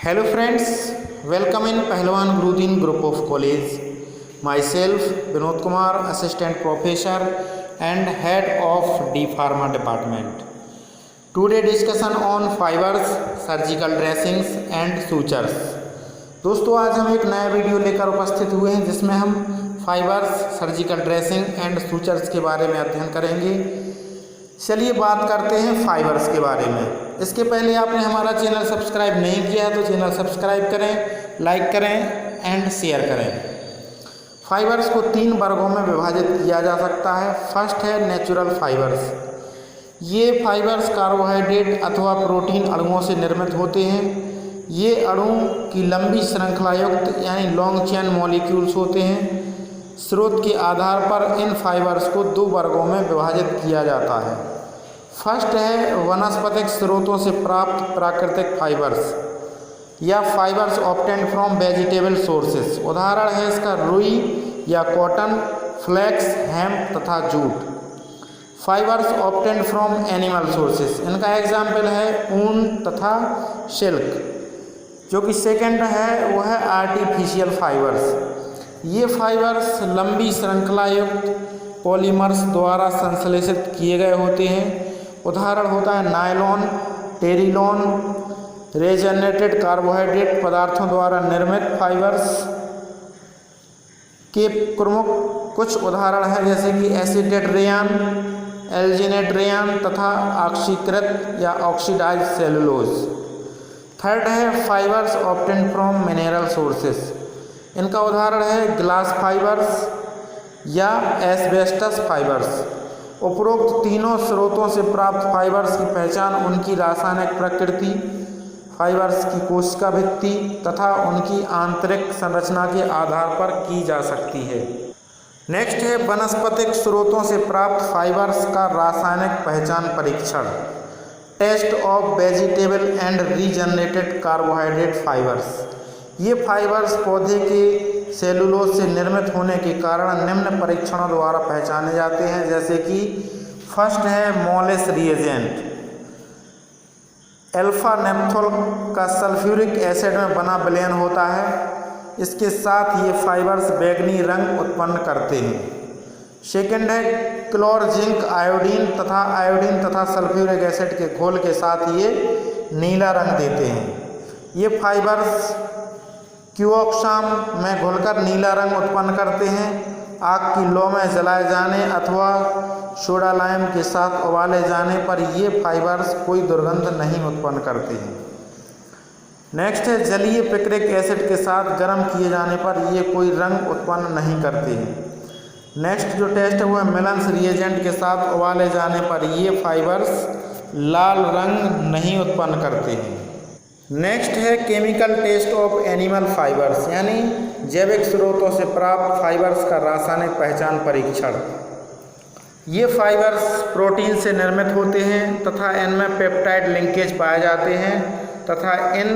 Hello friends, welcome in Pehलवान Guruddin Group of College. Myself Vinod Kumar, Assistant Professor and Head of D Pharma Department. Today discussion on fibers, surgical dressings and sutures. दोस्तों आज हम एक नया video लेकर उपस्थित हुए हैं जिसमें हम fibres, surgical dressing and sutures के बारे में अध्ययन करेंगे। चलिए बात करते हैं फाइबर्स के बारे में। इसके पहले आपने हमारा चैनल सब्सक्राइब नहीं किया है तो चैनल सब्सक्राइब करें, लाइक करें एंड शेयर करें। फाइबर्स को 3 वर्गों में विभाजित किया जा सकता है। फर्स्ट है नेचुरल फाइबर्स। ये फाइबर्स कार्बोहाइड्रेट अथवा प्रोटीन अणुओं से निर्मित होते हैं। ये अणु की लंबी श्रृंखला युक्त यानी लॉन्ग चेन मॉलिक्यूल्स होते हैं। स्रोत के आधार पर इन फाइबर्स को 2 वर्गों में विभाजित किया जाता है। फर्स्ट है वनस्पतिक स्रोतों से प्राप्त प्राकृतिक फाइबर्स या fibres obtained from vegetable sources. उदाहरण है इसका रुई या कॉटन, फ्लेक्स, हेम्प तथा jute. Fibres obtained from animal sources, इनका एग्जाम्पल है ऊन तथा सिल्क। जो कि सेकेंड है वो है आर्टिफिशियल फाइबर्स। ये फाइबर्स लंबी श्रृंखला युक्त पॉलीमर्स द्वारा संश्लेषित किए गए होते हैं। उदाहरण होता है नायलॉन, टेरिलॉन। रेजनरेटेड कार्बोहाइड्रेट पदार्थों द्वारा निर्मित फाइबर्स के प्रमुख कुछ उदाहरण हैं जैसे कि एसिटेट रेयन, एल्जिनेट रेयन तथा ऑक्सीकृत या ऑक्सीडाइज्ड सेलुलोज। थर्ड है fibres obtained from mineral sources. इनका उदाहरण है ग्लास फाइबर्स या एस्बेस्टस फाइबर्स। उपरोक्त तीनों स्रोतों से प्राप्त फाइबर्स की पहचान उनकी रासायनिक प्रकृति, फाइबर्स की कोशिका भित्ति तथा उनकी आंतरिक संरचना के आधार पर की जा सकती है। नेक्स्ट है वनस्पतिक स्रोतों से प्राप्त फाइबर्स का रासायनिक पहचान परीक्षण। Test of vegetable and regenerated carbohydrate fibres. ये फाइबर्स पौधे के सेलुलोज से निर्मित होने के कारण निम्न परीक्षणों द्वारा पहचाने जाते हैं जैसे कि फर्स्ट है मोलेस रिएजेंट। अल्फा नेप्थोल का सल्फ्यूरिक एसिड में बना विलयन होता है। इसके साथ ये फाइबर्स बैंगनी रंग उत्पन्न करते हैं। सेकेंड है क्लोर जिंक आयोडीन तथा सल्फ्यूरिक एसिड के घोल के साथ ये नीला रंग देते हैं। ये फाइबर्स क्यूऑक्साम में घुलकर नीला रंग उत्पन्न करते हैं। आग की लौ में जलाए जाने अथवा सोडा लाइम के साथ उबाले जाने पर ये फाइबर्स कोई दुर्गंध नहीं उत्पन्न करते हैं। नेक्स्ट है जलीय पिक्रिक एसिड के साथ गर्म किए जाने पर ये कोई रंग उत्पन्न नहीं करते हैं। नेक्स्ट जो टेस्ट है वो है मिलन्स रिएजेंट के साथ उबाले जाने पर ये फाइबर्स लाल रंग नहीं उत्पन्न करते हैं। नेक्स्ट है chemical test of animal fibres यानी जैविक स्रोतों से प्राप्त फाइबर्स का रासायनिक पहचान परीक्षण। ये फाइबर्स प्रोटीन से निर्मित होते हैं तथा इनमें पेप्टाइड लिंकेज पाए जाते हैं तथा इन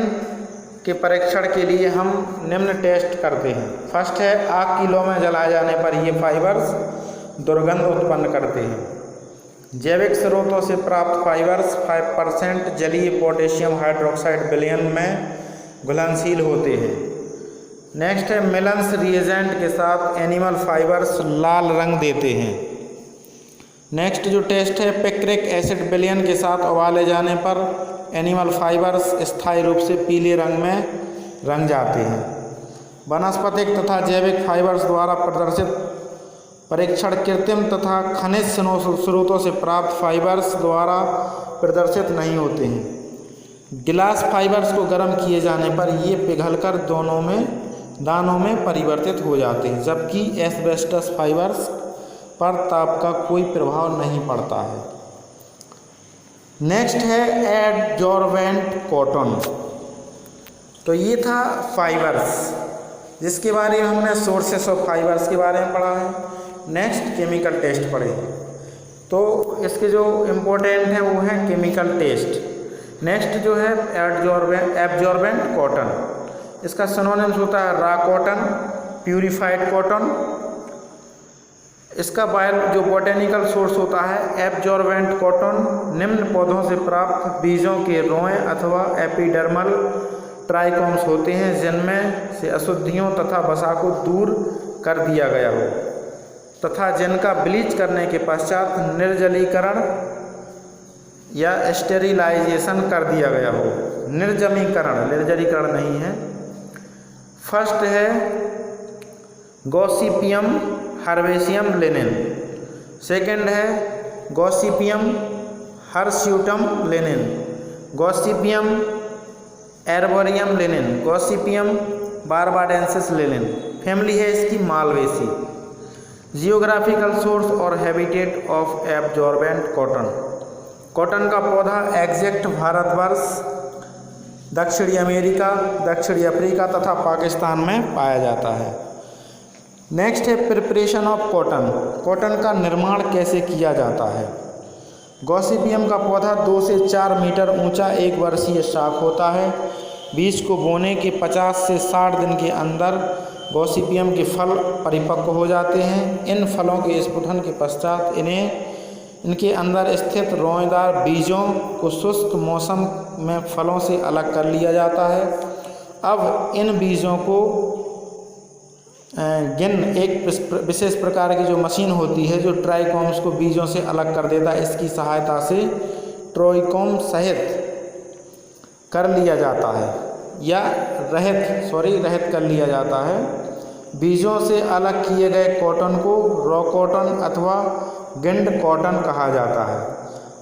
के परीक्षण के लिए हम निम्न टेस्ट करते हैं। फर्स्ट है आग की लौ में जलाए जाने पर ये फाइबर्स दुर्गंध उत्पन्न करते हैं। जैविक स्रोतों से प्राप्त फाइबर्स 5% जलीय पोटेशियम हाइड्रोक्साइड विलयन में घुलनशील होते हैं। नेक्स्ट है मिलन्स रिएजेंट के साथ एनिमल फाइबर्स लाल रंग देते हैं। नेक्स्ट जो टेस्ट है पिक्रिक एसिड विलयन के साथ उबाले जाने पर एनिमल फाइबर्स स्थायी रूप से पीले रंग में रंग जाते हैं। वनस्पतिक तथा जैविक फाइबर्स द्वारा प्रदर्शित परीक्षण कृत्रिम तथा खनिज स्रोतों से प्राप्त फाइबर्स द्वारा प्रदर्शित नहीं होते हैं। गिलास फाइबर्स को गर्म किए जाने पर ये पिघलकर दानों में परिवर्तित हो जाते हैं जबकि एस्बेस्टस फाइबर्स पर ताप का कोई प्रभाव नहीं पड़ता है। नेक्स्ट है एडजॉर्बेंट कॉटन। तो ये था फाइबर्स जिसके बारे में हमने सोर्सेस ऑफ फाइबर्स के बारे में पढ़ा है। नेक्स्ट केमिकल टेस्ट पढ़े तो इसके जो इम्पोर्टेंट हैं वो हैं केमिकल टेस्ट। नेक्स्ट जो है एब्जॉर्बेंट कॉटन। इसका सिनोनिम्स होता है रॉ कॉटन, प्यूरिफाइड कॉटन। इसका जो बॉटेनिकल सोर्स होता है एब्जॉर्बेंट कॉटन निम्न पौधों से प्राप्त बीजों के रोएं अथवा एपिडर्मल ट्राइकोम्स होते हैं जिनमें से अशुद्धियों तथा वसा को दूर कर दिया गया हो तथा जिनका ब्लीच करने के पश्चात निर्जलीकरण या स्टेरिलाइजेशन कर दिया गया हो। निर्जलीकरण नहीं है। फर्स्ट है गॉसिपियम हर्बेशियम लिनेन, सेकंड है Gossypium hirsutum Linn, Gossypium arboreum Linn, Gossypium barbadense Linn. Family है इसकी मालवेसी। जियोग्राफिकल सोर्स और habitat of absorbent cotton. Cotton का पौधा एग्जैक्ट भारतवर्ष, दक्षिणी अमेरिका, दक्षिणी अफ्रीका तथा पाकिस्तान में पाया जाता है। नेक्स्ट है प्रिपरेशन ऑफ कॉटन। कॉटन का निर्माण कैसे किया जाता है। गॉसिपियम का पौधा 2 से 4 मीटर ऊंचा 1 वर्षीय शाख होता है। बीज को बोने के 50 से 60 दिन के अंदर गॉसिपियम के फल परिपक्व हो जाते हैं। इन फलों के स्फुटन के पश्चात इनके अंदर स्थित रोएदार बीजों को शुष्क मौसम में फलों से अलग कर लिया जाता है। अब इन बीजों को एक विशेष प्रकार की जो मशीन होती है जो ट्राइकोम्स को बीजों से अलग कर देता है, इसकी सहायता से ट्राइकोम सहित कर लिया जाता है या रहित कर लिया जाता है। बीजों से अलग किए गए कॉटन को रॉ कॉटन अथवा गिंड कॉटन कहा जाता है।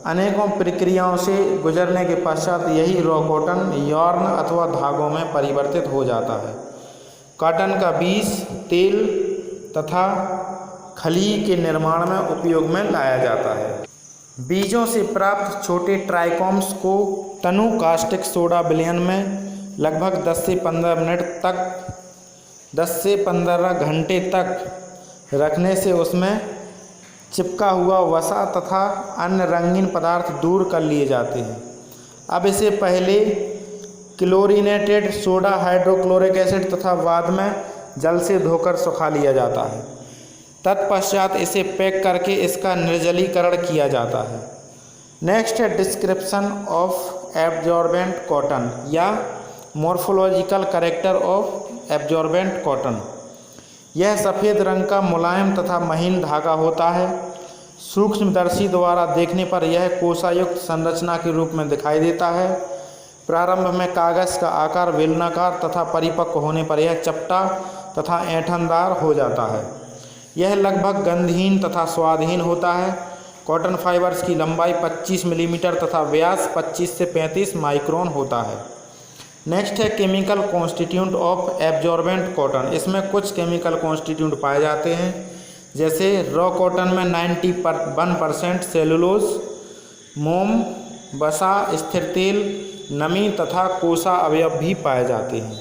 अनेकों प्रक्रियाओं से गुजरने के पश्चात यही रॉ कॉटन यॉर्न अथवा धागों में परिवर्तित हो जाता है। कॉटन का बीज तेल तथा खली के निर्माण में उपयोग में लाया जाता है। बीजों से प्राप्त छोटे ट्राइकोम्स को तनु कास्टिक सोडा विलयन में लगभग 10 से 15 घंटे तक रखने से उसमें चिपका हुआ वसा तथा अन्य रंगीन पदार्थ दूर कर लिए जाते हैं। अब इसे पहले क्लोरीनेटेड सोडा, हाइड्रोक्लोरिक एसिड तथा बाद में जल से धोकर सुखा लिया जाता है। तत्पश्चात इसे पैक करके इसका निर्जलीकरण किया जाता है। नेक्स्ट है डिस्क्रिप्शन ऑफ एब्जॉर्बेंट कॉटन या morphological character of absorbent cotton. यह सफ़ेद रंग का मुलायम तथा महीन धागा होता है। सूक्ष्मदर्शी द्वारा देखने पर यह कोशायुक्त संरचना के रूप में दिखाई देता है। प्रारंभ में कागज़ का आकार बेलनाकार तथा परिपक्व होने पर यह चपटा तथा ऐंठनदार हो जाता है। यह लगभग गंधहीन तथा स्वादहीन होता है। कॉटन फाइबर्स की लंबाई 25 मिलीमीटर तथा व्यास 25 से 35 माइक्रोन होता है। नेक्स्ट है chemical constituent of absorbent cotton. इसमें कुछ केमिकल कॉन्स्टिट्यूंट पाए जाते हैं, जैसे रॉ कॉटन में 91% सेलुलोज, मोम, वसा, स्थिर तेल, नमी तथा कोसा अवयव भी पाए जाते हैं।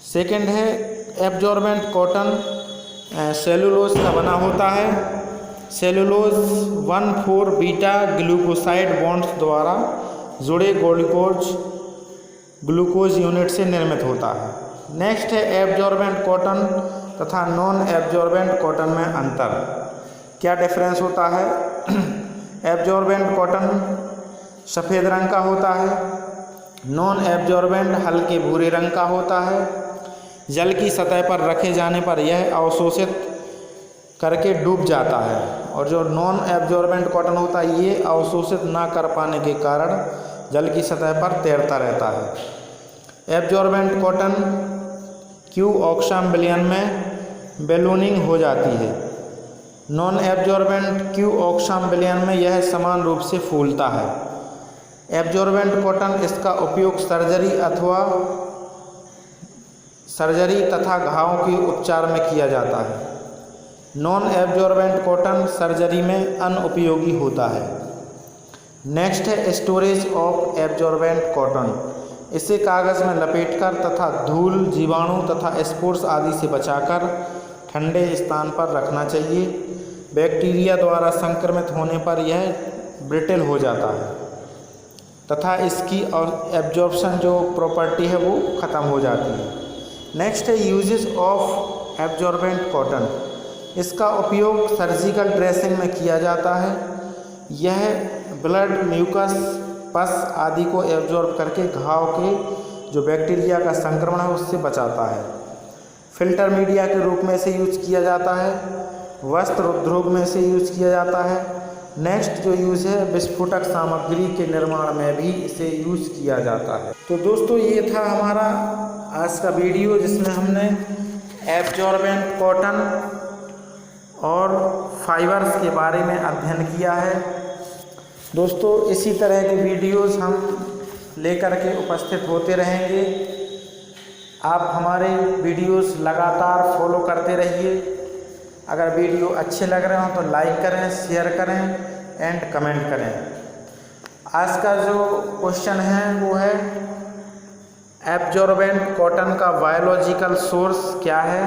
सेकंड है एब्जॉर्बेंट कॉटन सेलुलोज का बना होता है। सेलुलोज 1,4 बीटा ग्लूकोसाइड बॉन्ड्स द्वारा जुड़े ग्लूकोज यूनिट से निर्मित होता है। नेक्स्ट है एब्जॉर्बेंट कॉटन तथा नॉन एब्जॉर्बेंट कॉटन में अंतर। क्या डिफरेंस होता है। एब्जॉर्बेंट कॉटन सफ़ेद रंग का होता है। नॉन एब्जॉर्बेंट हल्के भूरे रंग का होता है। जल की सतह पर रखे जाने पर यह अवशोषित करके डूब जाता है और जो नॉन एब्जॉर्बेंट कॉटन होता है ये अवशोषित ना कर पाने के कारण जल की सतह पर तैरता रहता है। एब्जॉर्बेंट कॉटन क्यू ऑक्साम विलयन में बैलूनिंग हो जाती है। नॉन एब्जॉर्बेंट क्यू ऑक्साम विलयन में यह समान रूप से फूलता है। एब्जॉर्बेंट कॉटन इसका उपयोग सर्जरी तथा घावों के उपचार में किया जाता है। नॉन एब्जॉर्बेंट कॉटन सर्जरी में अनुपयोगी होता है। नेक्स्ट है स्टोरेज ऑफ एब्जॉर्बेंट कॉटन। इसे कागज़ में लपेटकर तथा धूल, जीवाणु तथा स्पोर्स आदि से बचाकर ठंडे स्थान पर रखना चाहिए। बैक्टीरिया द्वारा संक्रमित होने पर यह ब्रिटल हो जाता है तथा इसकी एब्जॉर्प्शन जो प्रॉपर्टी है वो ख़त्म हो जाती है। नेक्स्ट है यूजेस ऑफ एब्जॉर्बेंट कॉटन। इसका उपयोग सर्जिकल ड्रेसिंग में किया जाता है। यह ब्लड, म्यूकस, पस आदि को एब्जॉर्ब करके घाव के जो बैक्टीरिया का संक्रमण है उससे बचाता है। फिल्टर मीडिया के रूप में इसे यूज किया जाता है। वस्त्र उद्योग में इसे यूज किया जाता है। नेक्स्ट जो यूज है, विस्फोटक सामग्री के निर्माण में भी इसे यूज किया जाता है। तो दोस्तों ये था हमारा आज का वीडियो, जिसमें हमने एब्जॉर्बेंट कॉटन और फाइबर्स के बारे में अध्ययन किया है। दोस्तों इसी तरह के वीडियोस हम लेकर के उपस्थित होते रहेंगे। आप हमारे वीडियोस लगातार फॉलो करते रहिए। अगर वीडियो अच्छे लग रहे हो तो लाइक करें, शेयर करें एंड कमेंट करें। आज का जो क्वेश्चन है वो है, एब्जॉर्बेंट कॉटन का बायोलॉजिकल सोर्स क्या है,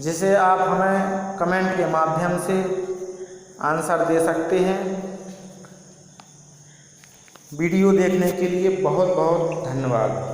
जिसे आप हमें कमेंट के माध्यम से आंसर दे सकते हैं। वीडियो देखने के लिए बहुत बहुत धन्यवाद।